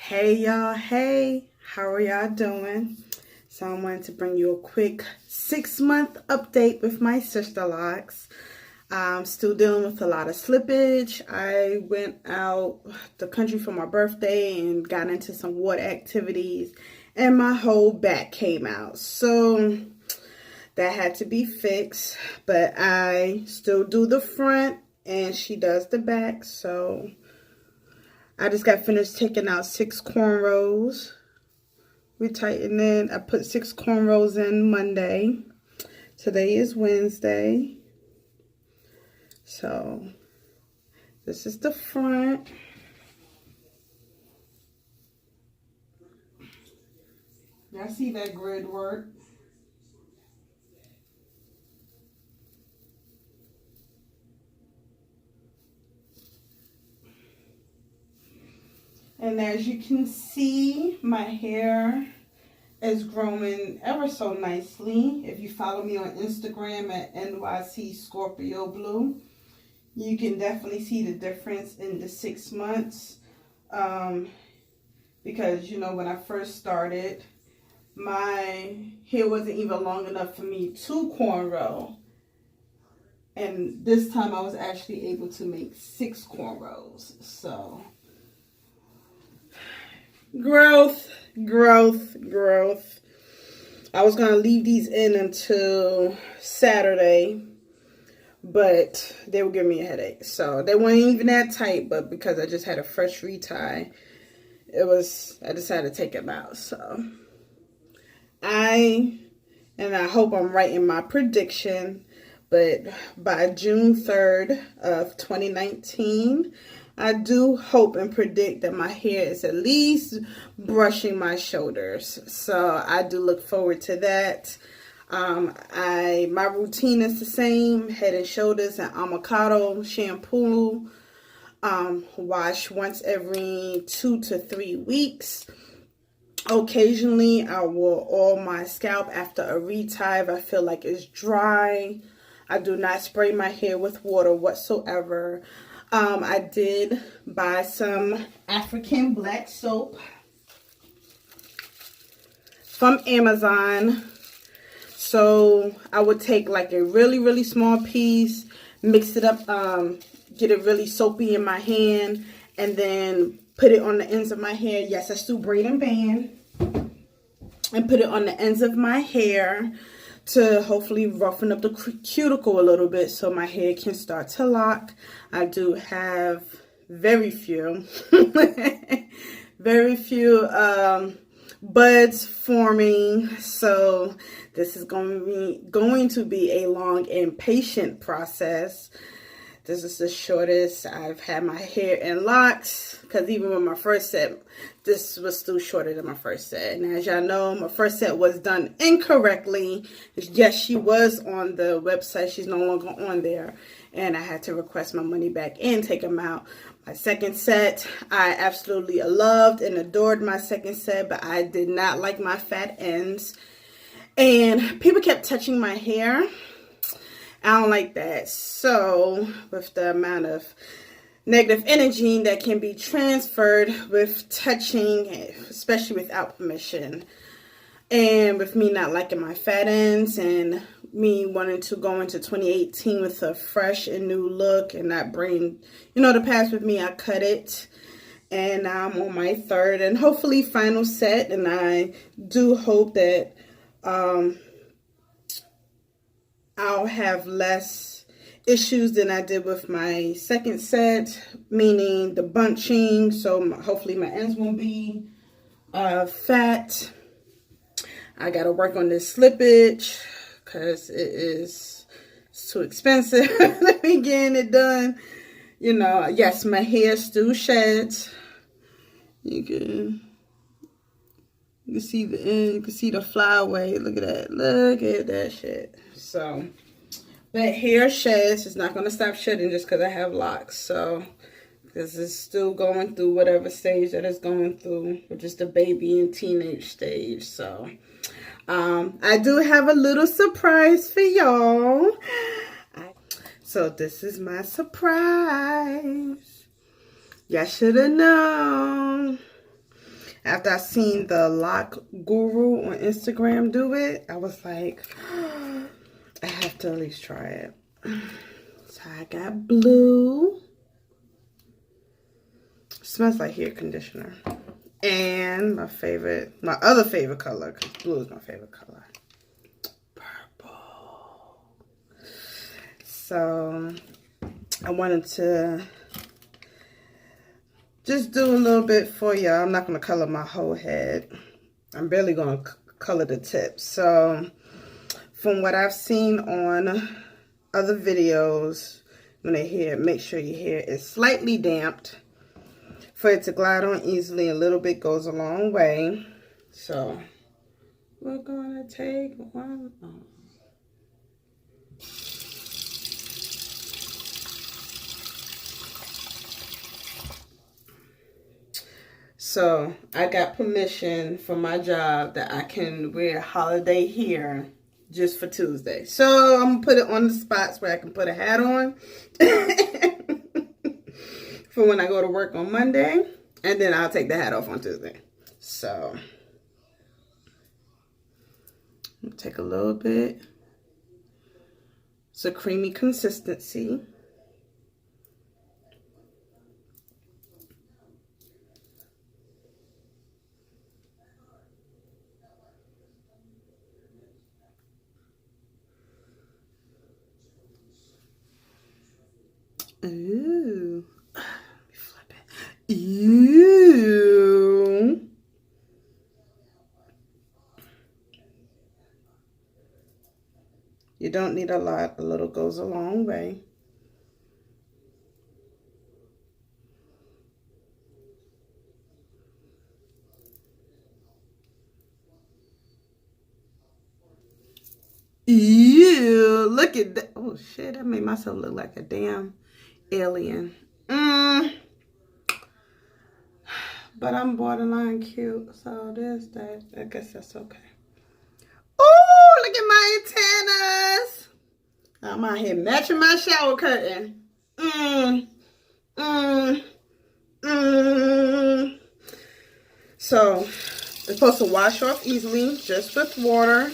Hey y'all, hey, how are y'all doing? So I wanted to bring you a quick 6-month update with my Sisterlocks. I'm still dealing with a lot of slippage. I went out the country for my birthday and got into some water activities and my whole back came out. So that had to be fixed, but I still do the front and she does the back. So I just got finished taking out 6 cornrows. Retightening. I put 6 cornrows in Monday. Today is Wednesday. So this is the front. Y'all see that grid work? And as you can see, my hair is growing ever so nicely. If you follow me on Instagram at NycscorpioBlue, you can definitely see the difference in the 6 months. Because, you know, when I first started, my hair wasn't even long enough for me to cornrow. And this time I was actually able to make 6 cornrows. So growth. I was going to leave these in until Saturday, but they were giving me a headache. So they weren't even that tight, but because I just had a fresh retie, I decided to take them out. So I hope I'm right in my prediction, but by June 3rd of 2019, I do hope and predict that my hair is at least brushing my shoulders. So I do look forward to that. My routine is the same: Head and Shoulders and avocado shampoo. Wash once every 2 to 3 weeks. Occasionally, I will oil my scalp after a retie if I feel like it's dry. I do not spray my hair with water whatsoever. I did buy some African black soap from Amazon. So I would take like a really small piece, mix it up, get it really soapy in my hand, and then put it on the ends of my hair. Yes, I still braid and band. And put it on the ends of my hair to hopefully roughen up the cuticle a little bit so my hair can start to lock. I do have very few buds forming, so this is going to be a long and patient process. This is the shortest I've had my hair in locks, because even with my first set, this was still shorter than my first set. And as y'all know, my first set was done incorrectly. Yes, she was on the website. She's no longer on there. And I had to request my money back and take them out. My second set, I absolutely loved and adored my second set, but I did not like my fat ends. And people kept touching my hair. I don't like that. So with the amount of negative energy that can be transferred with touching, especially without permission, and with me not liking my fat ends and me wanting to go into 2018 with a fresh and new look and not bring, the past with me, I cut it. And now I'm on my third and hopefully final set. And I do hope that I'll have less issues than I did with my second set, meaning the bunching. So hopefully my ends won't be fat. I got to work on this slippage because it's too expensive to be getting it done. Yes, my hair still sheds. You can see the end. You can see the flyaway. Look at that. Look at that shit. So, but hair sheds. It's not going to stop shedding just because I have locks. So, because it's still going through whatever stage that it's going through, which is the baby and teenage stage. So, I do have a little surprise for y'all. So, this is my surprise. Y'all should have known. After I seen the lock guru on Instagram do it, I was like, I have to at least try it. So I got blue. Smells like hair conditioner. And my other favorite color, because blue is my favorite color, purple. So I wanted to just do a little bit for y'all. I'm not going to color my whole head. I'm barely going to color the tips. So from what I've seen on other videos, when they hair, make sure your hair is slightly damped for it to glide on easily. A little bit goes a long way. So we're gonna take one. So I got permission from my job that I can wear holiday hair just for Tuesday. So I'm gonna put it on the spots where I can put a hat on for when I go to work on Monday, and then I'll take the hat off on Tuesday. So I'll take a little bit. It's a creamy consistency. Ooh. Let me flip it. Ooh. You don't need a lot. A little goes a long way. Ew, look at that. Oh shit, I made myself look like a damn alien. But I'm borderline cute, so there's that. I guess that's okay. Oh, look at my antennas. I'm out here matching my shower curtain. So it's supposed to wash off easily, just with water.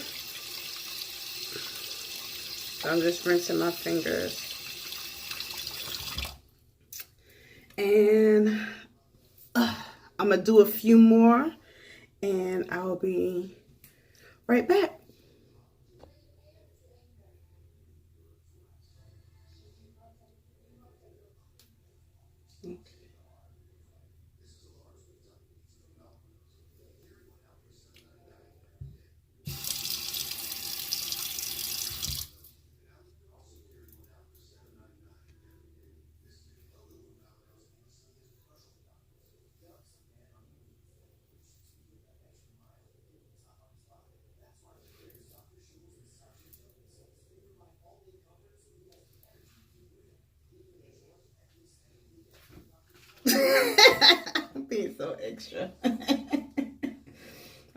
So I'm just rinsing my fingers. And I'm going to do a few more, and I'll be right back. Okay. I'm being so extra. I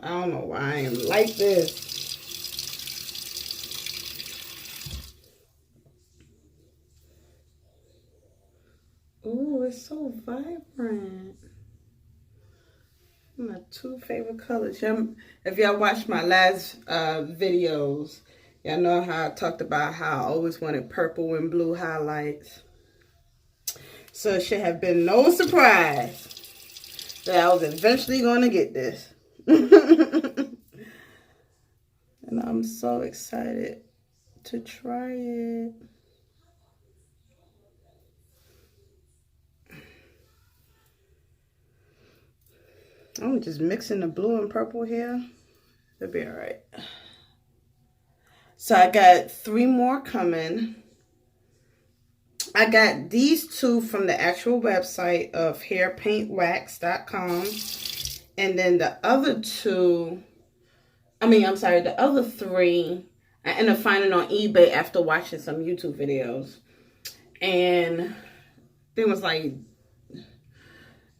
don't know why I am like this. Ooh, it's so vibrant. My two favorite colors. If y'all watched my last videos, y'all know how I talked about how I always wanted purple and blue highlights. So it should have been no surprise that I was eventually going to get this. And I'm so excited to try it. I'm just mixing the blue and purple here. It'll be all right. So I got 3 more coming. I got these 2 from the actual website of hairpaintwax.com. And then the other 2, the other 3, I ended up finding on eBay after watching some YouTube videos. And it was like,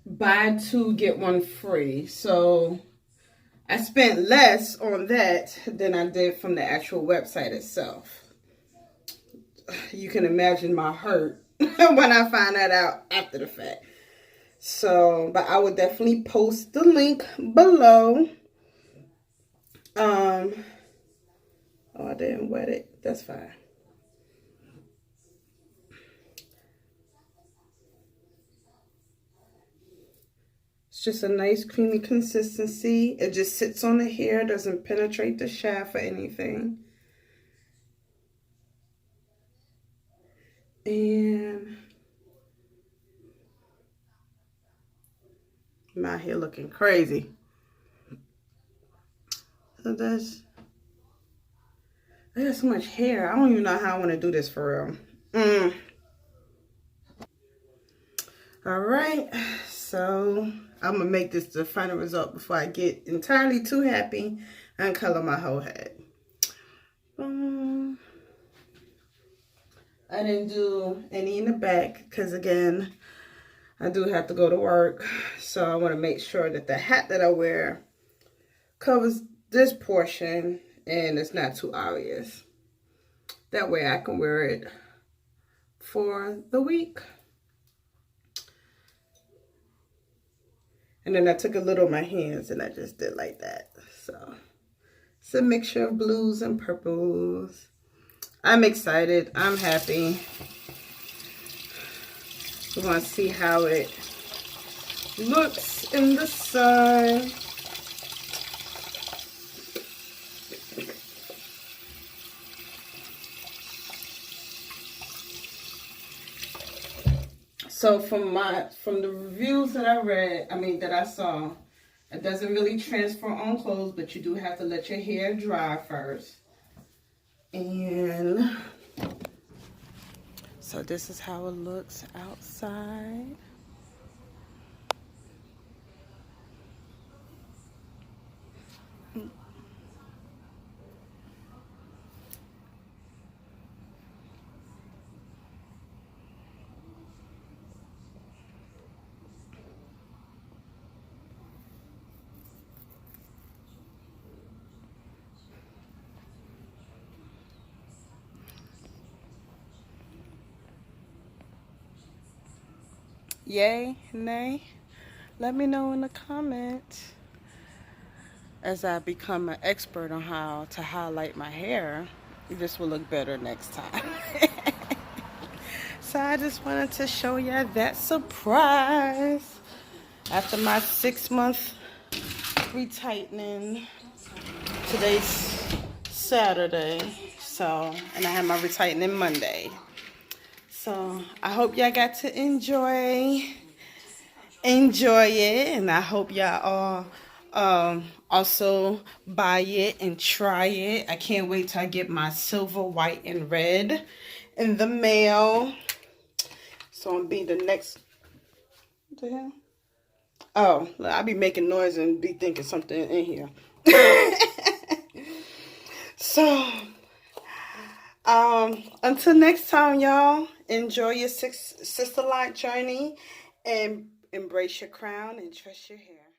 buy 2, get 1 free. So I spent less on that than I did from the actual website itself. You can imagine my hurt when I find that out after the fact. So, but I will definitely post the link below. Oh, I didn't wet it. That's fine. It's just a nice creamy consistency. It just sits on the hair, doesn't penetrate the shaft or anything. And my hair looking crazy. So I got so much hair. I don't even know how I want to do this for real. All right, so I'm gonna make this the final result before I get entirely too happy and color my whole head. I didn't do any in the back because, again, I do have to go to work. So I want to make sure that the hat that I wear covers this portion and it's not too obvious. That way I can wear it for the week. And then I took a little of my hands and I just did like that. So it's a mixture of blues and purples. I'm excited. I'm happy. We want to see how it looks in the sun. So from the reviews that I saw, it doesn't really transfer on clothes, but you do have to let your hair dry first. And so this is how it looks outside. Yay, nay? Let me know in the comments. As I become an expert on how to highlight my hair, this will look better next time. So I just wanted to show you that surprise. After my 6-month retightening, today's Saturday, and I have my retightening Monday. So I hope y'all got to enjoy it, and I hope y'all all also buy it and try it. I can't wait till I get my silver, white, and red in the mail. So I'll be the next. What the hell? Oh, I'll be making noise and be thinking something in here. So, until next time, y'all, enjoy your sister-like journey and embrace your crown and trust your hair.